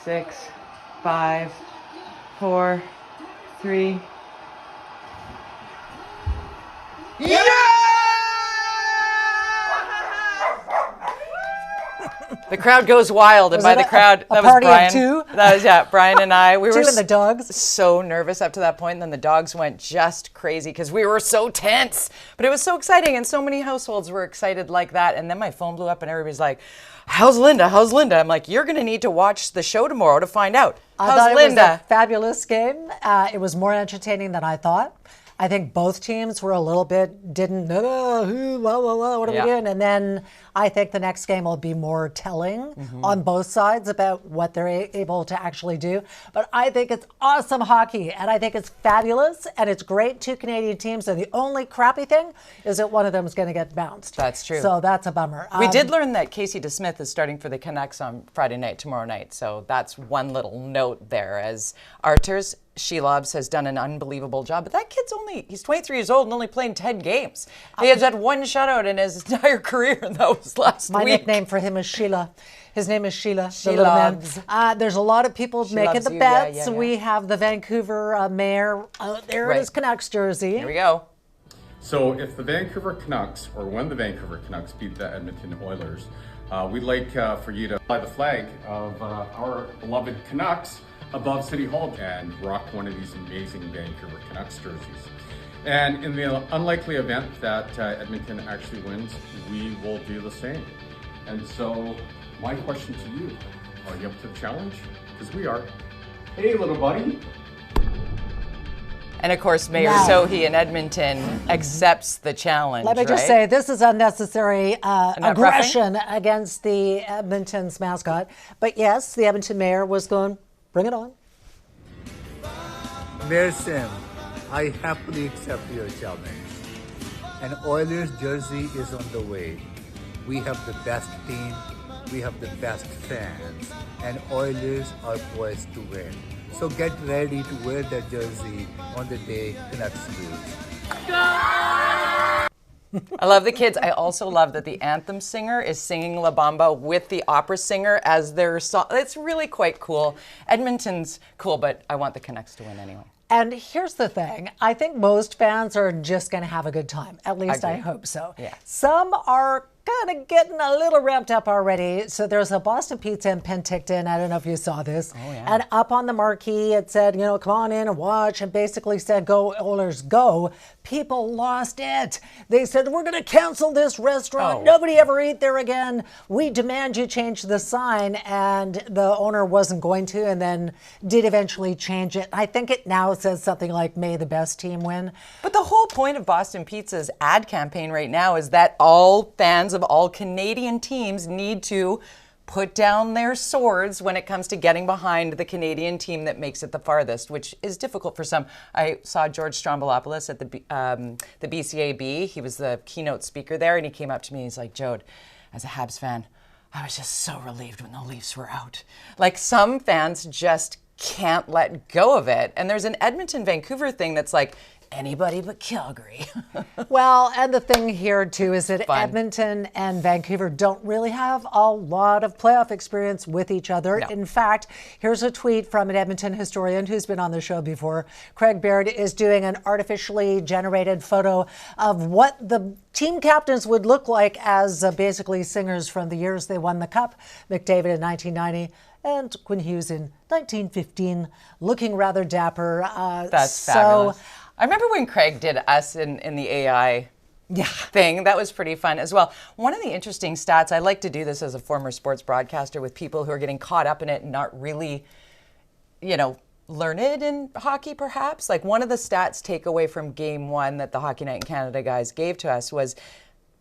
6, 5, 4, 3. Yeah! The crowd goes wild, and by the crowd, that was Brian. Two? That was Brian and I. We two were and the dogs. So nervous up to that point, and then the dogs went just crazy because we were so tense. But it was so exciting, and so many households were excited like that. And then my phone blew up, and everybody's like, "How's Linda? How's Linda?" I'm like, "You're going to need to watch the show tomorrow to find out." I How's thought Linda? It was a fabulous game. It was more entertaining than I thought. I think both teams were a little bit what are we doing? And then I think the next game will be more telling on both sides about what they're able to actually do. But I think it's awesome hockey, and I think it's fabulous, and it's great. Two Canadian teams, and the only crappy thing is that one of them is going to get bounced. That's true. So that's a bummer. We did learn that Casey DeSmith is starting for the Canucks on Friday night, tomorrow night. So that's one little note there, as Arturs Shelobs has done an unbelievable job. But that kid's he's 23 years old and only playing 10 games. He has had one shutout in his entire career, and that was last week. My nickname for him is Sheila. His name is Sheila. There's a lot of people making the bets. Yeah. We have the Vancouver Mayor there in his Canucks jersey. Here we go. So if the Vancouver Canucks, or when the Vancouver Canucks beat the Edmonton Oilers, we'd like for you to fly the flag of our beloved Canucks above City Hall and rock one of these amazing Vancouver Canucks jerseys. And in the unlikely event that Edmonton actually wins, we will do the same. And so my question to you, are you up to the challenge? Because we are. Hey, little buddy. And of course, Mayor Sohi in Edmonton accepts the challenge. Let me just say, this is unnecessary aggression against the Edmonton's mascot. But yes, the Edmonton mayor was going, bring it on. Mayor Sam, I happily accept your challenge. An Oilers jersey is on the way. We have the best team, we have the best fans, and Oilers are poised to win. So get ready to wear that jersey on the day Canucks lose. I love the kids. I also love that the anthem singer is singing La Bamba with the opera singer as their song. It's really quite cool. Edmonton's cool, but I want the Canucks to win anyway. And here's the thing. I think most fans are just going to have a good time. At least I hope so. Yeah. Some are kind of getting a little ramped up already. So there's a Boston Pizza in Penticton. I don't know if you saw this. Oh, yeah. And up on the marquee, it said, come on in and watch, and basically said, go Oilers, go. People lost it. They said, we're going to cancel this restaurant. Oh. Nobody ever eat there again. We demand you change the sign. And the owner wasn't going to, and then did eventually change it. I think it now says something like, may the best team win. But the whole point of Boston Pizza's ad campaign right now is that all fans of all Canadian teams need to put down their swords when it comes to getting behind the Canadian team that makes it the farthest, which is difficult for some. I saw George Strombolopoulos at the BCAB. He was the keynote speaker there, and he came up to me and he's like, Jode, as a Habs fan, I was just so relieved when the Leafs were out. Like, some fans just can't let go of it. And there's an Edmonton-Vancouver thing that's like, anybody but Calgary. Well, and the thing here, too, is that Edmonton and Vancouver don't really have a lot of playoff experience with each other. No. In fact, here's a tweet from an Edmonton historian who's been on the show before. Craig Baird is doing an artificially generated photo of what the team captains would look like as basically singers from the years they won the Cup. McDavid in 1990. And Quinn Hughes in 1915, looking rather dapper. That's fabulous. I remember when Craig did us in the AI thing. That was pretty fun as well. One of the interesting stats, I like to do this as a former sports broadcaster with people who are getting caught up in it and not really, learned in hockey perhaps. Like, one of the stats takeaway from Game 1 that the Hockey Night in Canada guys gave to us was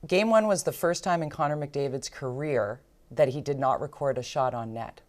Game 1 was the first time in Connor McDavid's career that he did not record a shot on net.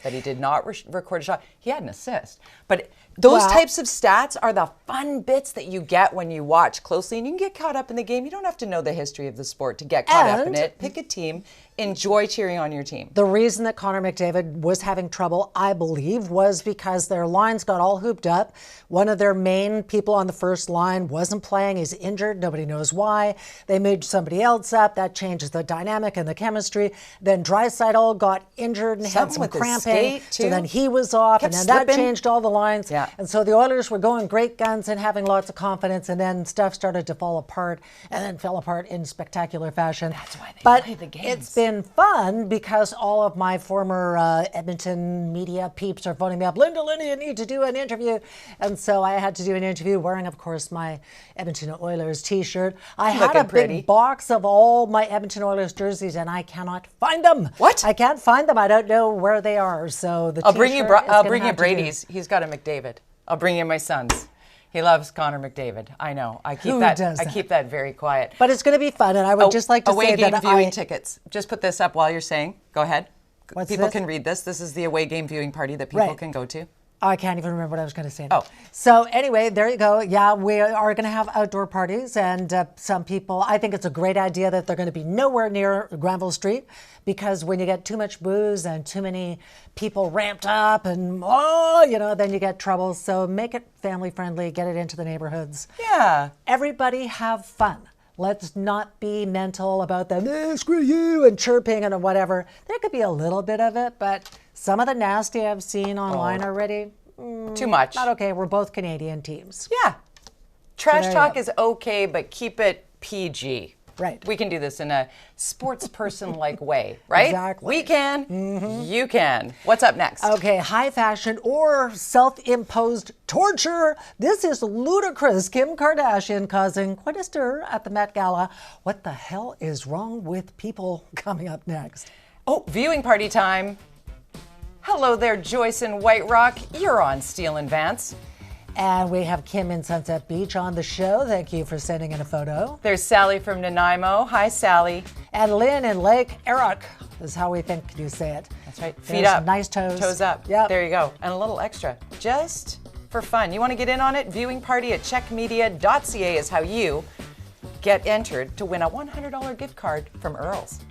That he did not record a shot. He had an assist. But Those Well- types of stats are the fun bits that you get when you watch closely, and you can get caught up in the game. You don't have to know the history of the sport to get caught up in And- it. Pick a team, enjoy cheering on your team. The reason that Connor McDavid was having trouble, I believe, was because their lines got all hooped up. One of their main people on the first line wasn't playing. He's injured. Nobody knows why. They moved somebody else up. That changes the dynamic and the chemistry. Then Draisaitl got injured and had Something some with his cramping. skate, So too. then he was off, Kept and then that slipping. changed all the lines. Yeah. And so the Oilers were going great guns and having lots of confidence, and then stuff started to fall apart, and then fell apart in spectacular fashion. That's why they but play the games. It's been fun because all of my former Edmonton media peeps are phoning me up. Linda, you need to do an interview. And so I had to do an interview wearing, of course, my Edmonton Oilers t-shirt. I had Looking a pretty. big box of all my Edmonton Oilers jerseys, and I cannot find them. What? I can't find them. I don't know where they are. So the I'll bring you. t-shirt is I'll gonna bring you have to do. Brady's. He's got a McDavid. I'll bring you my son's. He loves Connor McDavid. I know. I keep Who that. does I that? keep that very quiet. But it's going to be fun, and I would just like to away say game that viewing I... tickets. Just put this up while you're saying. Go ahead. What's People this? can read this. This is the away game viewing party that people Right. can go to. I can't even remember what I was going to say now. Oh. So anyway, there you go. Yeah, we are going to have outdoor parties, and some people, I think it's a great idea that they're going to be nowhere near Granville Street, because when you get too much booze and too many people ramped up and, then you get trouble. So make it family friendly, get it into the neighborhoods. Yeah. Everybody have fun. Let's not be mental about the screw you and chirping and whatever. There could be a little bit of it, but some of the nasty I've seen online already, Too much. not okay. We're both Canadian teams. Yeah. Trash there you talk go. is okay, but keep it PG. Right. We can do this in a sports person-like way, right? Exactly. We can. You can. What's up next? Okay, high fashion or self-imposed torture. This is ludicrous. Kim Kardashian causing quite a stir at the Met Gala. What the hell is wrong with people? Coming up next. Oh, viewing party time. Hello there, Joyce in White Rock. You're on Steele and Vance. And we have Kim in Sunset Beach on the show. Thank you for sending in a photo. There's Sally from Nanaimo. Hi, Sally. And Lynn in Lake Eric is how we think you say it. That's right. There's Feet up. nice toes. Toes up. Yep. There you go. And a little extra, just for fun. You want to get in on it? Viewing party at CHEKmedia.ca is how you get entered to win a $100 gift card from Earl's.